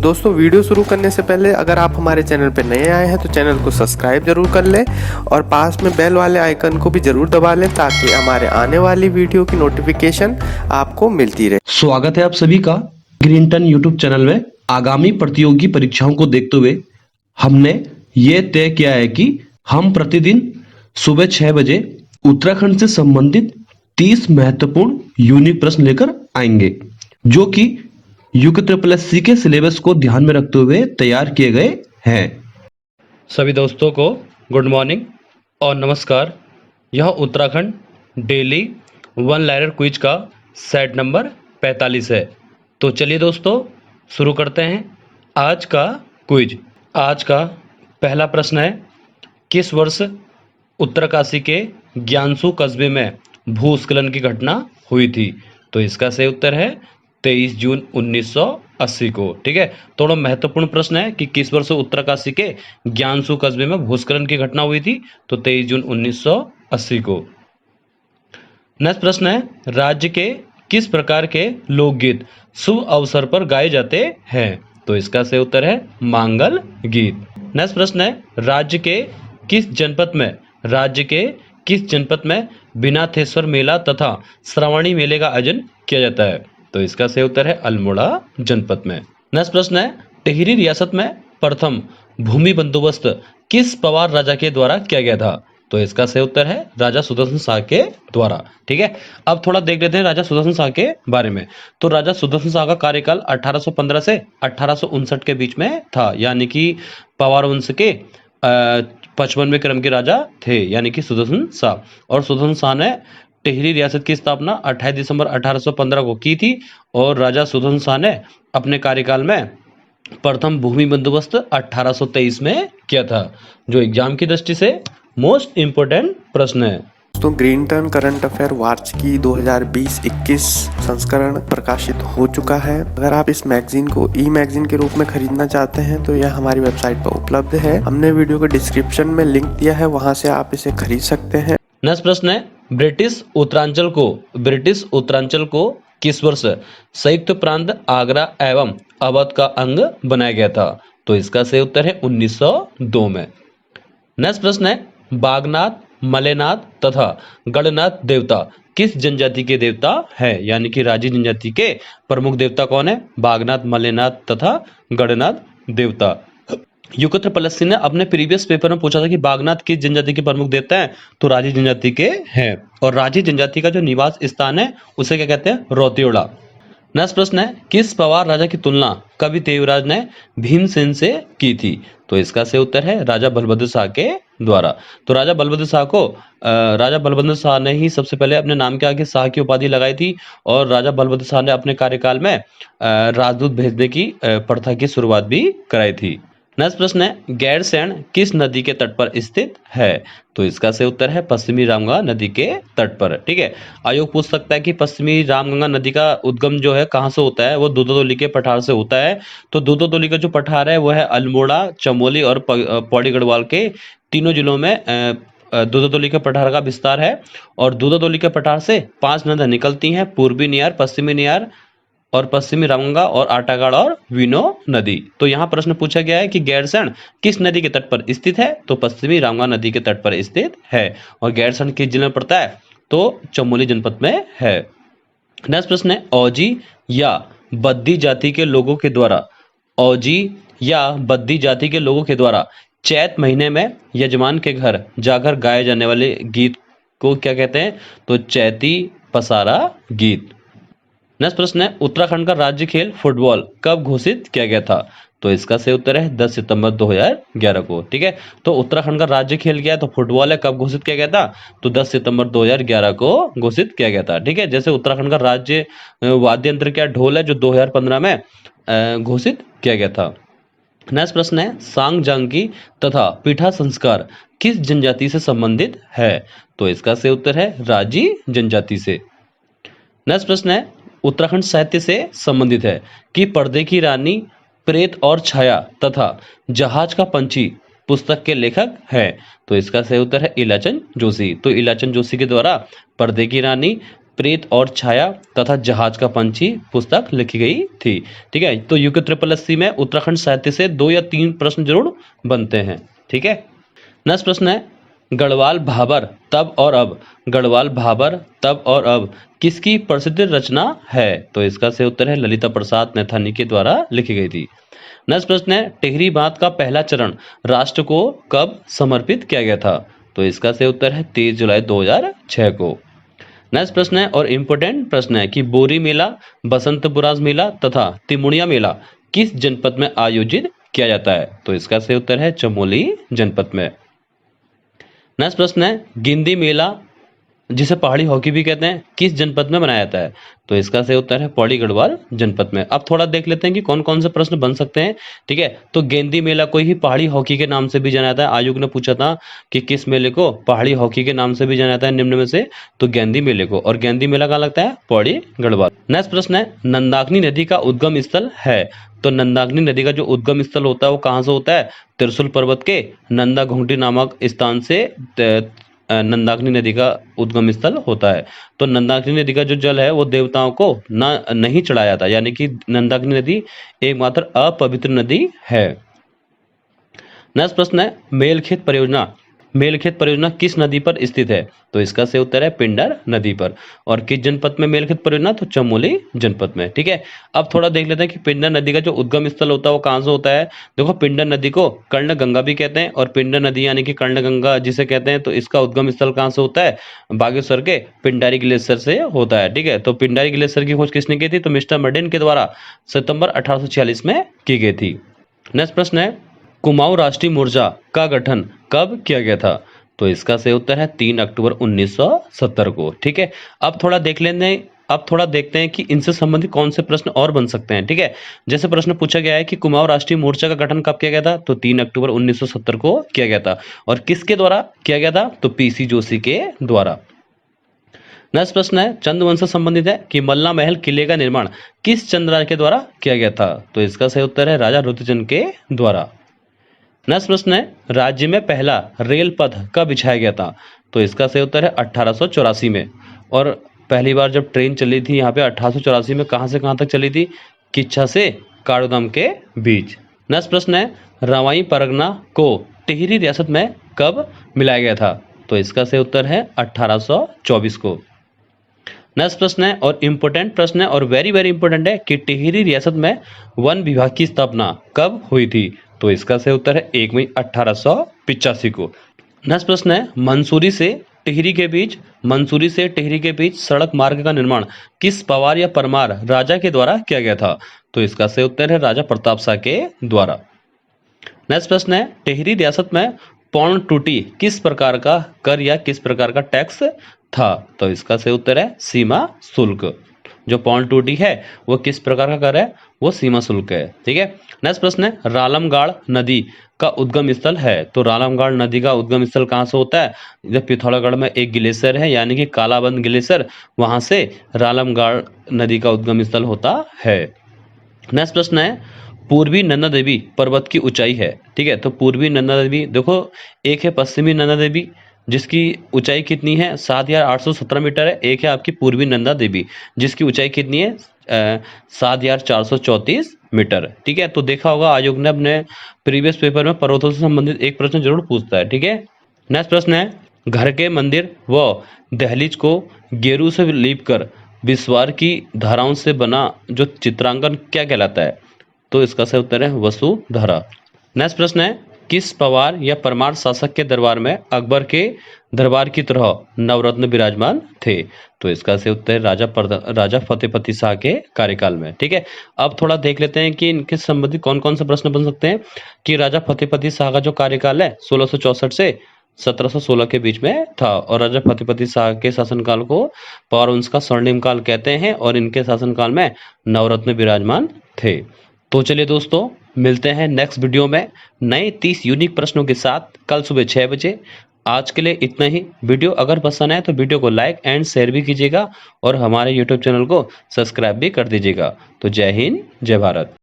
दोस्तों वीडियो शुरू करने से पहले अगर आप हमारे चैनल पर नए आए हैं तो चैनल को सब्सक्राइब जरूर कर लें और पास में बेल वाले आइकन को भी जरूर दबा लें ताकि हमारे आने वाली वीडियो की नोटिफिकेशन आपको मिलती रहे। स्वागत है आप सभी का ग्रीनटन यूट्यूब चैनल में। आगामी प्रतियोगी परीक्षाओं को देखते हुए हमने ये तय किया है कि हम प्रतिदिन सुबह 6 बजे उत्तराखंड से संबंधित 30 महत्वपूर्ण यूनिक प्रश्न लेकर आएंगे जो कि यूके ट्रिपल एस सी के सिलेबस को ध्यान में रखते हुए तैयार किए गए हैं। सभी दोस्तों को गुड मॉर्निंग और नमस्कार। यह Uttarakhand daily one liner quiz का सेट नंबर 45 है। तो चलिए दोस्तों शुरू करते हैं आज का क्विज। आज का पहला प्रश्न है, किस वर्ष उत्तरकाशी के ज्ञानसू कस्बे में भूस्खलन की घटना हुई थी? तो इसका सही उत्तर है 23 जून 1980 को। ठीक है, थोड़ा महत्वपूर्ण प्रश्न है कि किस वर्ष उत्तरकाशी के ज्ञानसू कस्बे में भूस्खलन की घटना हुई थी? तो 23 जून 1980 को। नेक्स्ट प्रश्न है, राज्य के किस प्रकार के लोकगीत शुभ अवसर पर गाए जाते हैं? तो इसका सही उत्तर है मांगल गीत। नेक्स्ट प्रश्न है, राज्य के किस जनपद में बिनाथेश्वर मेला तथा श्रावणी मेले का आयोजन किया जाता है? तो इसका सही उत्तर है अल्मोड़ा जनपद में। नेक्स्ट प्रश्न है, टिहरी रियासत में प्रथम भूमि बंदोबस्त किस पवार राजा के द्वारा किया गया था? तो इसका सही उत्तर है राजा सुदर्शन शाह के द्वारा। ठीक है, अब थोड़ा देख लेते हैं राजा सुदर्शन शाह के बारे में। तो राजा सुदर्शन शाह का कार्यकाल 1815 से 1859 के बीच में था, यानी कि पवार वंश के 55वें क्रम के राजा थे, यानी कि सुदर्शन शाह। और सुदर्शन शाह ने टिहरी रियासत की स्थापना 28 दिसंबर 1815 को की थी और राजा सुदर्शन शाह ने अपने कार्यकाल में प्रथम भूमि बंदोबस्त 1823 में किया था, जो एग्जाम की दृष्टि से मोस्ट इंपोर्टेंट प्रश्न है। तो ग्रीनटन करंट अफेयर वार्षिकी 2020-21 संस्करण प्रकाशित हो चुका है। अगर आप इस मैगजीन को ई मैगजीन के रूप में खरीदना चाहते हैं तो यह हमारी वेबसाइट पर उपलब्ध है। हमने वीडियो के डिस्क्रिप्शन में लिंक दिया है, वहां से आप इसे खरीद सकते हैं। नेक्स्ट प्रश्न है, ब्रिटिश उत्तरांचल को किस वर्ष संयुक्त प्रांत आगरा एवं अवध का अंग बनाया गया था? तो इसका सही उत्तर है 1902 में। नेक्स्ट प्रश्न है, बागनाथ, मलेनाथ तथा गणनाथ देवता किस जनजाति के देवता है? यानी कि राजी जनजाति के प्रमुख देवता कौन है? बागनाथ, मलेनाथ तथा गणनाथ देवता। यूके ट्रिपल एस सी ने अपने प्रीवियस पेपर में पूछा था कि बागनाथ किस जनजाति के प्रमुख देवता हैं? तो राजी जनजाति के हैं। और राजी जनजाति का जो निवास स्थान है उसे क्या कहते हैं? रौतियोड़ा। नेक्स्ट प्रश्न है, किस पवार राजा की तुलना कवि देवराज ने भीमसेन से की थी? तो इसका सही उत्तर है राजा बलभद्र शाह के द्वारा। तो राजा बलभद्र शाह ने ही सबसे पहले अपने नाम के आगे शाह की उपाधि लगाई थी और राजा बलभद्र शाह ने अपने कार्यकाल में राजदूत भेजने की प्रथा की शुरुआत भी कराई थी। नेक्स्ट प्रश्न है, गैरसैंण किस नदी के तट पर स्थित है? तो इसका सही उत्तर है पश्चिमी रामगंगा नदी के तट पर। ठीक है, आयोग पूछ सकता है कि पश्चिमी रामगंगा नदी का उद्गम जो है कहाँ से होता है? वो दूधोदोली के पठार से होता है। तो दूधोदोली का जो पठार है वो है अल्मोड़ा, चमोली और पौड़ी गढ़वाल के तीनों जिलों में दूधोदोली के पठार का विस्तार है। और दूधोदोली के पठार से 5 नदियां निकलती हैं, पूर्वी नियार, पश्चिमी नियार और पश्चिमी रामगंगा और आटागाड़ और विनो नदी। तो यहाँ प्रश्न पूछा गया है कि गैरसैंण किस नदी के तट पर स्थित है? तो पश्चिमी रामगंगा नदी के तट पर स्थित है। और गैरसैंण किस जिले में पड़ता है? तो चमोली जनपद में है। नेक्स्ट प्रश्न है, औजी या बद्दी जाति के लोगों के द्वारा चैत महीने में यजमान के घर जाकर गाए जाने वाले गीत को क्या कहते हैं? तो चैती पसारा गीत। नेक्स्ट प्रश्न है, उत्तराखंड का राज्य खेल फुटबॉल कब घोषित किया गया था? तो इसका सही उत्तर है 10 सितंबर 2011 को। ठीक है, तो उत्तराखंड का राज्य खेल क्या है? तो फुटबॉल है। कब घोषित किया गया था? तो 10 सितंबर 2011 को घोषित किया गया था। ठीक है, जैसे उत्तराखंड का राज्य वाद्य यंत्र क्या ढोल है, जो 2015 में घोषित किया गया था। नेक्स्ट प्रश्न है, सांग जांगी तथा पीठा संस्कार किस जनजाति से संबंधित है? तो इसका सही उत्तर है राजी जनजाति से। नेक्स्ट प्रश्न है, उत्तराखंड साहित्य से संबंधित है कि पर्दे की रानी, प्रेत और छाया तथा जहाज का पंछी पुस्तक के लेखक हैं? तो इसका सही उत्तर है इलाचन जोशी। तो इलाचन जोशी के द्वारा पर्दे की रानी, प्रेत और छाया तथा जहाज का पंछी पुस्तक लिखी गई थी। ठीक है, तो यूके ट्रिपल एससी में उत्तराखंड साहित्य से 2 या 3 प्रश्न जरूर बनते हैं। ठीक है, नेक्स्ट प्रश्न है गढ़वाल भाबर तब और अब, गढ़वाल भाबर तब और अब किसकी प्रसिद्ध रचना है? तो इसका सही उत्तर है ललिता प्रसाद नैथानी के द्वारा लिखी गई थी। नेक्स्ट प्रश्न है टिहरी बांध का पहला चरण राष्ट्र को कब समर्पित किया गया था? तो इसका सही उत्तर है 23 जुलाई 2006 को। नेक्स्ट प्रश्न है और इम्पोर्टेंट प्रश्न है कि बोरी मेला, बसंत बुराज मेला तथा तिमुड़िया मेला किस जनपद में आयोजित किया जाता है? तो इसका सही उत्तर है चमोली जनपद में। नेक्स्ट प्रश्न है गिंदी मेला जिसे पहाड़ी हॉकी भी कहते हैं किस जनपद में मनाया जाता है? तो इसका सही उत्तर है पौड़ी गढ़वाल जनपद में। अब थोड़ा देख लेते हैं कि कौन कौन से प्रश्न बन सकते हैं। ठीक है, तो गेंदी मेला को ही पहाड़ी हॉकी के नाम से भी जाना जाता है। आयोग ने पूछा था कि किस मेले को पहाड़ी हॉकी के नाम से भी जाना जाता है निम्न में से, तो गेंदी मेले को, और गेंदी मेला कहाँ लगता है? पौड़ी गढ़वाल। नेक्स्ट प्रश्न है नंदाग्नि नदी का उद्गम स्थल है? तो नंदाग्नि नदी का जो उद्गम स्थल होता है वो कहाँ से होता है? त्रिशूल पर्वत के नंदा घुंटी नामक स्थान से नंदाग्नि नदी का उद्गम स्थल होता है। तो नंदाग्नि नदी का जो जल है वो देवताओं को नहीं चढ़ाया जाता, यानी कि नंदाग्नि नदी एकमात्र अपवित्र नदी है। नेक्स्ट प्रश्न है मेलखेत परियोजना किस नदी पर स्थित है? तो इसका सही उत्तर है पिंडर नदी पर। और किस जनपद में मेलखेत परियोजना? तो चमोली जनपद में। ठीक है, अब थोड़ा देख लेते हैं कि पिंडर नदी का जो उद्गम स्थल होता है वो कहाँ से होता है। देखो, पिंडर नदी को कर्ण गंगा भी कहते हैं, और पिंडर नदी यानी कि कर्ण गंगा जिसे कहते हैं, तो इसका उद्गम स्थल कहाँ से होता है? बागेश्वर के पिंडारी ग्लेशियर से होता है। ठीक है, तो पिंडारी ग्लेशियर की खोज किसने की थी? तो मिस्टर मर्डेन के द्वारा सितंबर 1846 में की गई थी। नेक्स्ट प्रश्न है कुमाऊं राष्ट्रीय मोर्चा का गठन कब किया गया था? तो इसका सही उत्तर है 3 अक्टूबर 1970 को। ठीक है, अब थोड़ा देखते हैं कि इनसे संबंधित कौन से प्रश्न और बन सकते हैं। ठीक है, जैसे प्रश्न पूछा गया है कि कुमाऊं राष्ट्रीय मोर्चा का गठन कब किया गया था? तो 3 अक्टूबर 1970 को किया गया था। और किसके द्वारा किया गया था? तो पीसी जोशी के द्वारा। नेक्स्ट प्रश्न है चंद्रवंश से संबंधित है कि मल्ला महल किले का निर्माण किस चंद्रराज के द्वारा किया गया था? तो इसका सही उत्तर है राजा रुद्रचंद के द्वारा। नेक्स्ट प्रश्न है राज्य में पहला रेल पथ कब बिछाया गया था? तो इसका सही उत्तर है 1884 में। और पहली बार जब ट्रेन चली थी यहाँ पे 1884 में, कहाँ से कहाँ तक चली थी? किच्छा से काठगोदाम के बीच। नेक्स्ट प्रश्न है रवाई परगना को टिहरी रियासत में कब मिलाया गया था? तो इसका सही उत्तर है 1824 को। नेक्स्ट प्रश्न है और इम्पोर्टेंट प्रश्न है और वेरी वेरी इंपॉर्टेंट है कि टिहरी रियासत में वन विभाग की स्थापना कब हुई थी? तो इसका सही उत्तर है 1 मई 1885 को। नेक्स्ट प्रश्न है मंसूरी से टिहरी के बीच सड़क मार्ग का निर्माण किस पवार या परमार राजा के द्वारा किया गया था? तो इसका सही उत्तर है राजा प्रताप शाह के द्वारा। नेक्स्ट प्रश्न है टिहरी रियासत में पौन टूटी किस प्रकार का कर या किस प्रकार का टैक्स था? तो इसका सही उत्तर है सीमा शुल्क। जो पौन टूटी है वो किस प्रकार का कर है? वो सीमा शुल्क है। ठीक है, नेक्स्ट प्रश्न है रालमगाड़ नदी का उद्गम स्थल है। तो रालमगाड़ नदी का उद्गम स्थल कहाँ से होता है? जब पिथौरागढ़ में एक ग्लेशियर है यानी कि कालाबंद ग्लेशियर, वहां से रालमगाड़ नदी का उद्गम स्थल होता है। नेक्स्ट प्रश्न है पूर्वी नंदा देवी पर्वत की ऊंचाई है। ठीक है, तो पूर्वी नंदा देवी, देखो एक है पश्चिमी नंदा देवी जिसकी ऊंचाई कितनी है 7,817 मीटर है। एक है आपकी पूर्वी नंदा देवी जिसकी ऊंचाई कितनी है 7,434 मीटर। ठीक है, तो देखा होगा आयोग ने अपने प्रीवियस पेपर में पर्वतों से संबंधित एक प्रश्न जरूर पूछता है। ठीक है, नेक्स्ट प्रश्न है घर के मंदिर व दहलीज को गेरू से लीप कर विस्वार की धाराओं से बना जो चित्रांकन क्या कहलाता है? तो इसका सही उत्तर है वसुधारा। नेक्स्ट प्रश्न है किस पवार या परमार शासक के दरबार में अकबर के दरबार की तरह नवरत्न विराजमान थे? तो इसका सही उत्तर है राजा फतेहपति शाह के कार्यकाल में। ठीक है, अब थोड़ा देख लेते हैं कि इनके संबंधित कौन कौन से प्रश्न बन सकते हैं। कि राजा फतेहपति शाह का जो कार्यकाल है 1664 से 1716 के बीच में था, और राजा फतेहपति शाह के शासनकाल को पवार वंश का स्वर्णिम काल कहते हैं, और इनके शासनकाल में नवरत्न विराजमान थे। तो चलिए दोस्तों, मिलते हैं नेक्स्ट वीडियो में नए 30 यूनिक प्रश्नों के साथ कल सुबह 6 बजे। आज के लिए इतना ही। वीडियो अगर पसंद आए तो वीडियो को लाइक एंड शेयर भी कीजिएगा और हमारे यूट्यूब चैनल को सब्सक्राइब भी कर दीजिएगा। तो जय हिंद, जय भारत।